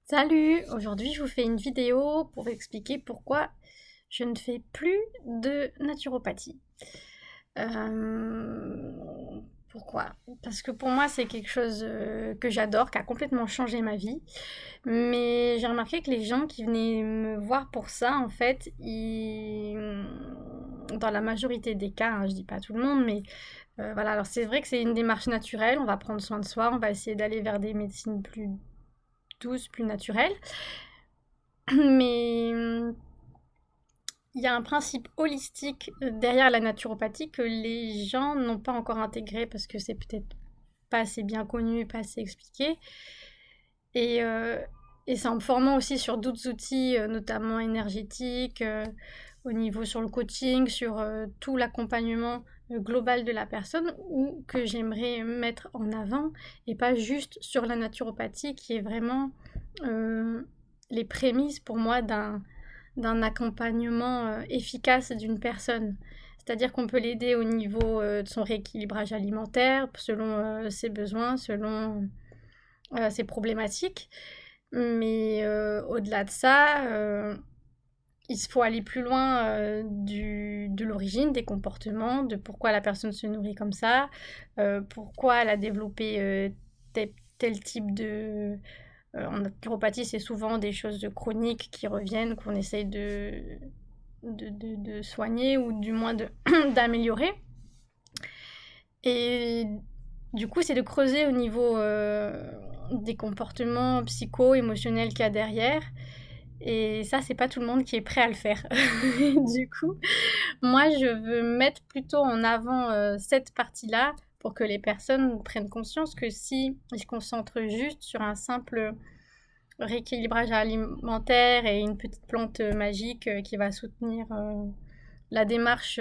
Salut! Aujourd'hui, je vous fais une vidéo pour vous expliquer pourquoi je ne fais plus de naturopathie. Pourquoi? Parce que pour moi, c'est quelque chose que j'adore, qui a complètement changé ma vie. Mais j'ai remarqué que les gens qui venaient me voir pour ça, en fait, dans la majorité des cas, hein, je dis pas tout le monde, mais voilà. Alors c'est vrai que c'est une démarche naturelle, on va prendre soin de soi, on va essayer d'aller vers des médecines plus douces, plus naturelles. Mais il y a un principe holistique derrière la naturopathie que les gens n'ont pas encore intégré parce que c'est peut-être pas assez bien connu, pas assez expliqué. Et, euh, et c'est en me formant aussi sur d'autres outils, notamment énergétiques, au niveau sur le coaching, sur tout l'accompagnement global de la personne, ou que j'aimerais mettre en avant, et pas juste sur la naturopathie qui est vraiment euh, les prémices pour moi d'un accompagnement efficace d'une personne. C'est-à-dire qu'on peut l'aider au niveau de son rééquilibrage alimentaire, selon ses besoins, selon ses problématiques. Mais au-delà de ça, il faut aller plus loin de l'origine des comportements, de pourquoi la personne se nourrit comme ça, pourquoi elle a développé tel type de... en naturopathie, c'est souvent des choses chroniques qui reviennent, qu'on essaye de soigner ou du moins d'améliorer. Et du coup, c'est de creuser au niveau des comportements psycho-émotionnels qu'il y a derrière. Et ça, c'est pas tout le monde qui est prêt à le faire. Du coup, moi, je veux mettre plutôt en avant cette partie-là pour que les personnes prennent conscience que si ils se concentrent juste sur un simple rééquilibrage alimentaire et une petite plante magique qui va soutenir la démarche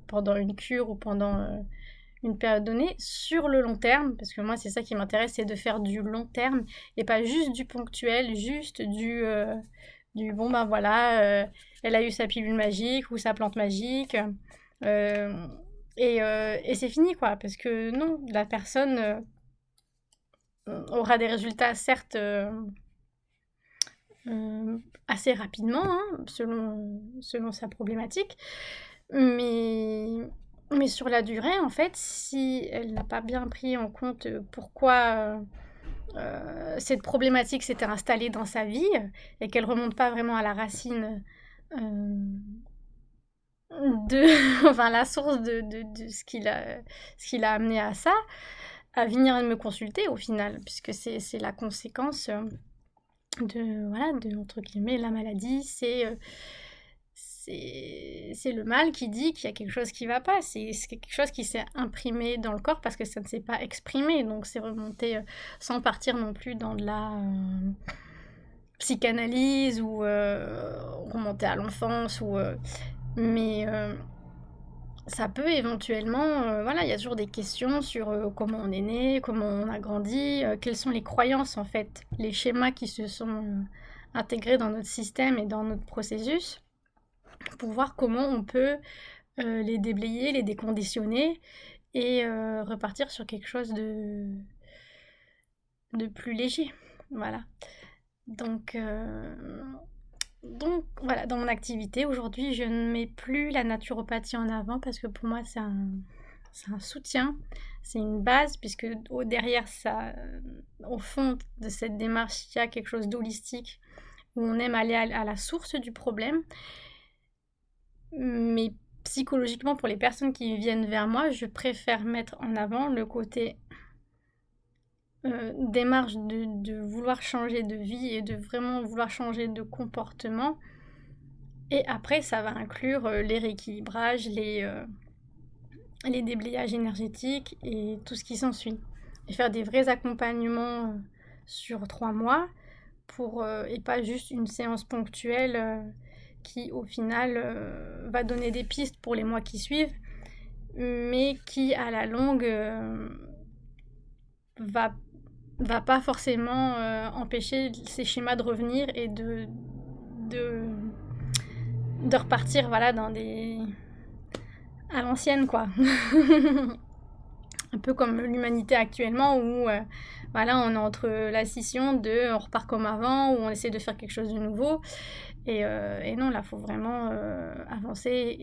pendant une cure ou pendant une période donnée, sur le long terme, parce que moi c'est ça qui m'intéresse, c'est de faire du long terme et pas juste du ponctuel, juste du bon ben voilà, elle a eu sa pilule magique ou sa plante magique euh, et c'est fini quoi, parce que non, la personne aura des résultats certes assez rapidement, hein, selon sa problématique. Mais, mais sur la durée, en fait, si elle n'a pas bien pris en compte pourquoi cette problématique s'était installée dans sa vie et qu'elle ne remonte pas vraiment à la racine enfin la source de ce qui l'a amené à ça, à venir me consulter au final, puisque c'est la conséquence voilà, entre guillemets, la maladie, c'est le mal qui dit qu'il y a quelque chose qui va pas. C'est quelque chose qui s'est imprimé dans le corps parce que ça ne s'est pas exprimé. Donc c'est remonté sans partir non plus dans de la psychanalyse ou remonter à l'enfance. Mais ça peut éventuellement, voilà, il y a toujours des questions sur comment on est né, comment on a grandi, quelles sont les croyances en fait, les schémas qui se sont intégrés dans notre système et dans notre processus, pour voir comment on peut les déblayer, les déconditionner et repartir sur quelque chose de plus léger. Voilà. Donc, voilà, dans mon activité, aujourd'hui, je ne mets plus la naturopathie en avant parce que pour moi, c'est un soutien, c'est une base, puisque derrière ça, au fond de cette démarche, il y a quelque chose d'holistique où on aime aller à la source du problème. Mais psychologiquement, pour les personnes qui viennent vers moi, je préfère mettre en avant le côté démarche de vouloir changer de vie et de vraiment vouloir changer de comportement. Et après, ça va inclure les rééquilibrages, les déblayages énergétiques et tout ce qui s'ensuit. Et faire des vrais accompagnements sur 3 mois et pas juste une séance ponctuelle qui, au final, va donner des pistes pour les mois qui suivent, mais qui, à la longue, va, va pas forcément empêcher ces schémas de revenir et de, de repartir voilà, à l'ancienne, quoi. Un peu comme l'humanité actuellement où voilà, on est entre la scission de on repart comme avant ou on essaie de faire quelque chose de nouveau. Et non, là, il faut vraiment avancer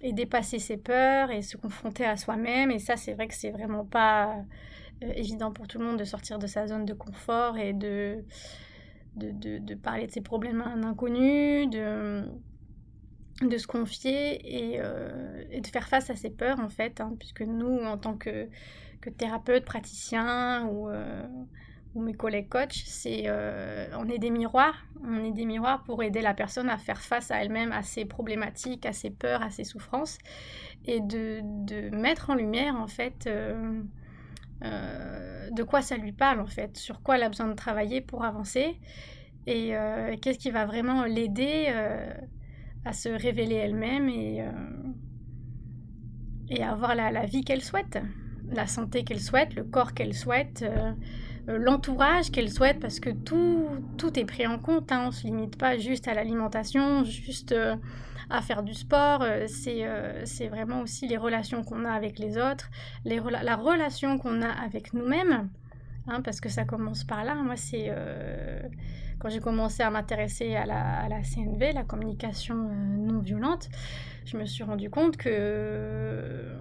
et dépasser ses peurs et se confronter à soi-même. Et ça, c'est vrai que c'est vraiment pas évident pour tout le monde de sortir de sa zone de confort et de parler de ses problèmes à un inconnu, de se confier et de faire face à ses peurs, en fait, hein, puisque nous, en tant que thérapeute, praticien ou mes collègues coachs, on est des miroirs. On est des miroirs pour aider la personne à faire face à elle-même, à ses problématiques, à ses peurs, à ses souffrances, et de mettre en lumière, en fait, de quoi ça lui parle, en fait, sur quoi elle a besoin de travailler pour avancer, et qu'est-ce qui va vraiment l'aider à se révéler elle-même et à avoir la vie qu'elle souhaite, la santé qu'elle souhaite, le corps qu'elle souhaite, l'entourage qu'elle souhaite, parce que tout est pris en compte, hein. On ne se limite pas juste à l'alimentation, juste à faire du sport, c'est vraiment aussi les relations qu'on a avec les autres, la relation qu'on a avec nous-mêmes, hein, parce que ça commence par là. Moi, c'est quand j'ai commencé à m'intéresser à la CNV, la communication non violente, je me suis rendu compte que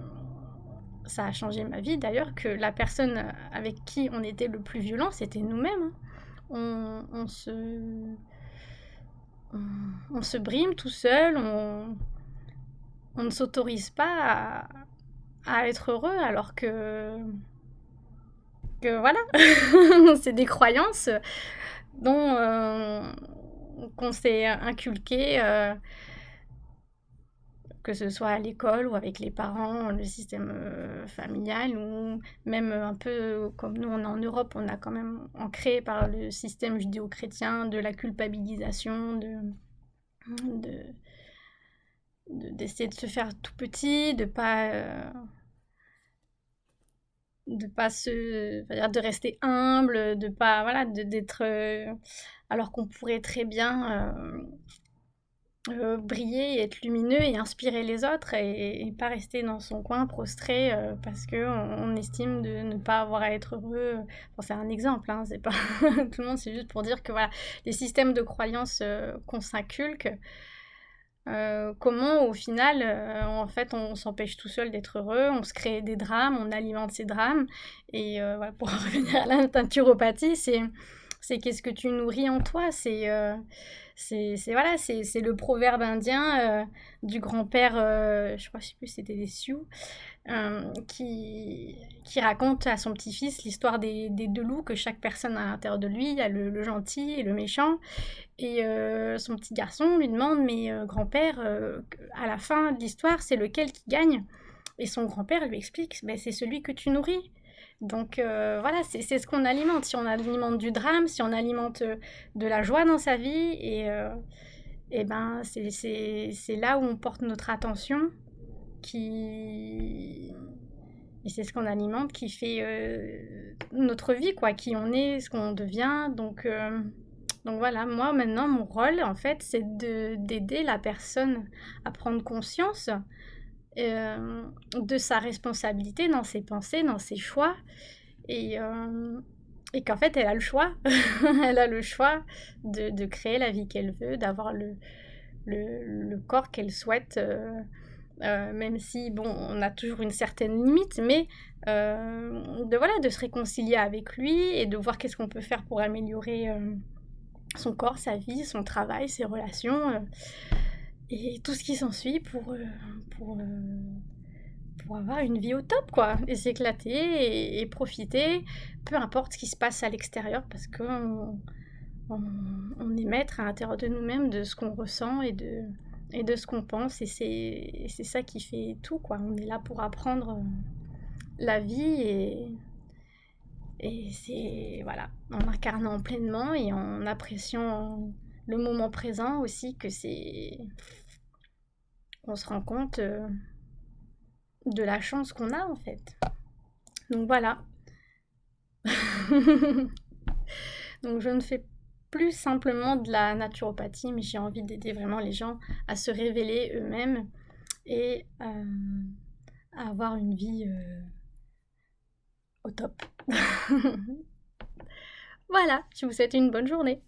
ça a changé ma vie d'ailleurs, que la personne avec qui on était le plus violent, c'était nous-mêmes, hein. On se brime tout seul, on ne s'autorise pas à être heureux, alors que voilà, c'est des croyances qu'on s'est inculquées, que ce soit à l'école ou avec les parents, le système familial, ou même un peu comme nous on est en Europe, on a quand même ancré par le système judéo-chrétien de la culpabilisation, d'essayer de se faire tout petit, de pas de rester humble, de pas, voilà, d'être, alors qu'on pourrait très bien briller et être lumineux et inspirer les autres et pas rester dans son coin prostré parce qu'on estime de ne pas avoir à être heureux. Bon, c'est un exemple, hein, c'est pas tout le monde, c'est juste pour dire que voilà, les systèmes de croyances qu'on s'inculque, comment au final, en fait, on s'empêche tout seul d'être heureux, on se crée des drames, on alimente ces drames. Et voilà, pour revenir à la naturopathie, c'est qu'est-ce que tu nourris en toi. Voilà, c'est le proverbe indien du grand-père, je crois, je sais plus, c'était des Sioux, qui raconte à son petit-fils l'histoire des deux loups, que chaque personne a à l'intérieur de lui. Il y a le gentil et le méchant. Et son petit garçon lui demande, mais grand-père, à la fin de l'histoire, c'est lequel qui gagne? Et son grand-père lui explique, ben, c'est celui que tu nourris. Donc voilà, c'est ce qu'on alimente. Si on alimente du drame, si on alimente de la joie dans sa vie, et ben c'est là où on porte notre attention, et c'est ce qu'on alimente qui fait notre vie, quoi, qui on est, ce qu'on devient. Donc voilà, moi maintenant, mon rôle, en fait, c'est d'aider la personne à prendre conscience de sa responsabilité dans ses pensées, dans ses choix, et, qu'en fait, elle a le choix. Elle a le choix de créer la vie qu'elle veut, d'avoir le corps qu'elle souhaite, même si, bon, on a toujours une certaine limite, mais voilà, de se réconcilier avec lui et de voir qu'est-ce qu'on peut faire pour améliorer son corps, sa vie, son travail, ses relations, et tout ce qui s'ensuit pour avoir une vie au top, quoi, et s'éclater et profiter, peu importe ce qui se passe à l'extérieur, parce qu'on on est maître à l'intérieur de nous-mêmes de ce qu'on ressent et de ce qu'on pense, et c'est ça qui fait tout, quoi. On est là pour apprendre la vie, et c'est, voilà, en incarnant pleinement et en appréciant le moment présent aussi, on se rend compte de la chance qu'on a, en fait. Donc voilà. Donc je ne fais plus simplement de la naturopathie, mais j'ai envie d'aider vraiment les gens à se révéler eux-mêmes et à avoir une vie au top. Voilà, je vous souhaite une bonne journée.